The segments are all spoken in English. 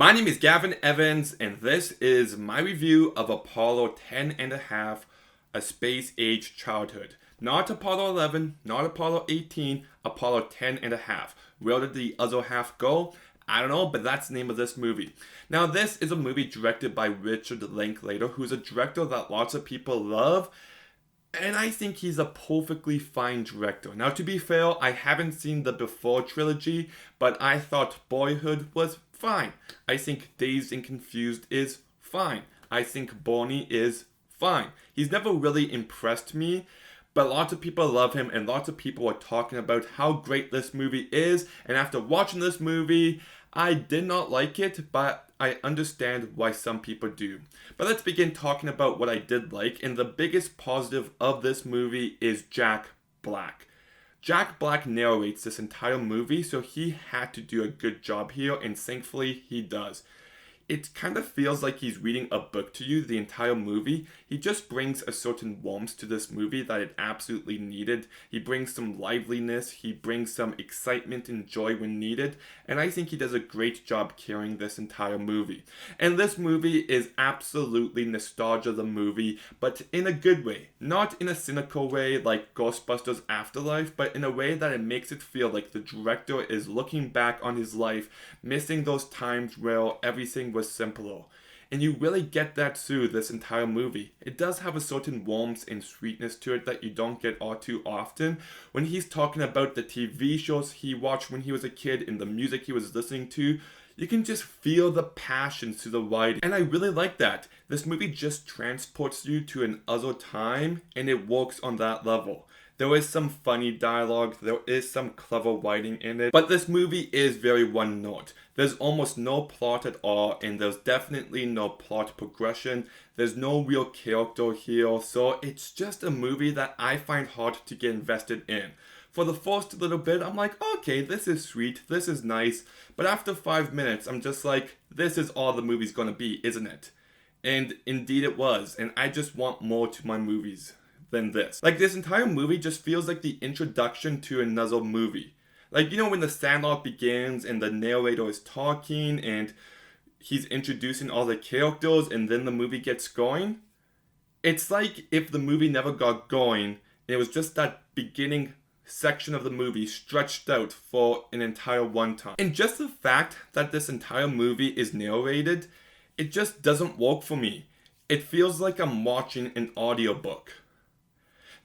My name is Gavin Evans, and this is my review of Apollo 10.5, A Space Age Childhood. Not Apollo 11, not Apollo 18, Apollo 10.5. Where did the other half go? I don't know, but that's the name of this movie. Now, this is a movie directed by Richard Linklater, who's a director that lots of people love, and I think he's a perfectly fine director. Now, to be fair, I haven't seen the Before trilogy, but I thought Boyhood was fine. I think Dazed and Confused is fine. I think Barney is fine. He's never really impressed me, but lots of people love him, and lots of people are talking about how great this movie is, and after watching this movie, I did not like it, but I understand why some people do. But let's begin talking about what I did like, and the biggest positive of this movie is Jack Black. Jack Black narrates this entire movie, so he had to do a good job here, and thankfully he does. It kind of feels like he's reading a book to you the entire movie. He just brings a certain warmth to this movie that it absolutely needed. He brings some liveliness, he brings some excitement and joy when needed, and I think he does a great job carrying this entire movie. And this movie is absolutely nostalgia the movie, but in a good way. Not in a cynical way like Ghostbusters Afterlife, but in a way that it makes it feel like the director is looking back on his life, missing those times where everything was simpler. And you really get that through this entire movie. It does have a certain warmth and sweetness to it that you don't get all too often. When he's talking about the TV shows he watched when he was a kid and the music he was listening to, you can just feel the passion through the writing. And I really like that. This movie just transports you to another time, and it works on that level. There is some funny dialogue, there is some clever writing in it, but this movie is very one note. There's almost no plot at all, and there's definitely no plot progression. There's no real character here, so it's just a movie that I find hard to get invested in. For the first little bit, I'm like, okay, this is sweet, this is nice, but after 5 minutes, I'm just like, this is all the movie's gonna be, isn't it? And indeed it was, and I just want more to my movies than this. Like, this entire movie just feels like the introduction to another movie. Like, you know, when The Sandlot begins and the narrator is talking and he's introducing all the characters and then the movie gets going? It's like if the movie never got going and it was just that beginning section of the movie stretched out for an entire runtime. And just the fact that this entire movie is narrated, it just doesn't work for me. It feels like I'm watching an audiobook.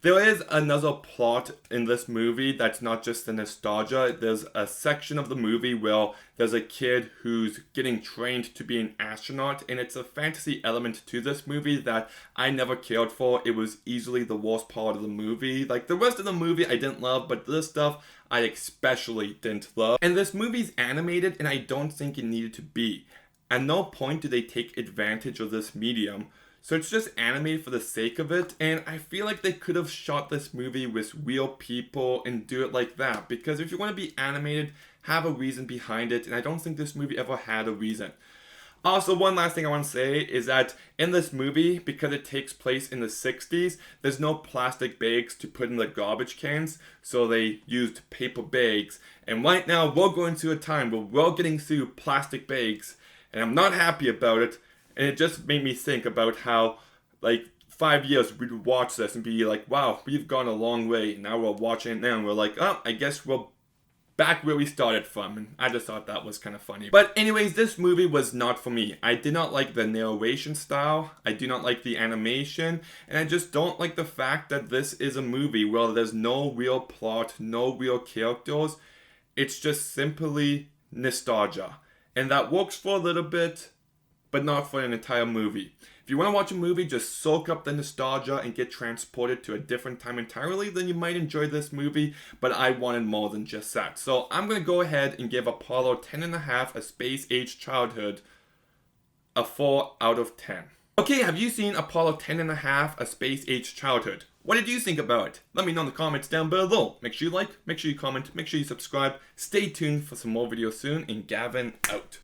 There is another plot in this movie that's not just the nostalgia. There's a section of the movie where there's a kid who's getting trained to be an astronaut, and it's a fantasy element to this movie that I never cared for. It was easily the worst part of the movie. Like, the rest of the movie I didn't love, but this stuff I especially didn't love. And this movie's animated, and I don't think it needed to be. At no point do they take advantage of this medium. So it's just animated for the sake of it, and I feel like they could have shot this movie with real people and do it like that, because if you want to be animated, have a reason behind it, and I don't think this movie ever had a reason. Also, one last thing I want to say is that in this movie, because it takes place in the 60s, there's no plastic bags to put in the garbage cans, so they used paper bags, and right now we're going through a time where we're getting through plastic bags, and I'm not happy about it. And it just made me think about how, like, 5 years we'd watch this and be like, wow, we've gone a long way. Now we're watching it now and we're like, oh, I guess we're back where we started from. And I just thought that was kind of funny. But anyways, this movie was not for me. I did not like the narration style. I do not like the animation. And I just don't like the fact that this is a movie where there's no real plot, no real characters. It's just simply nostalgia. And that works for a little bit, but not for an entire movie. If you want to watch a movie, just soak up the nostalgia and get transported to a different time entirely, then you might enjoy this movie, but I wanted more than just that. So I'm going to go ahead and give Apollo 10.5, A Space Age Childhood, a 4 out of 10. Okay, have you seen Apollo 10.5, A Space Age Childhood? What did you think about it? Let me know in the comments down below. Make sure you like, make sure you comment, make sure you subscribe. Stay tuned for some more videos soon, and Gavin out.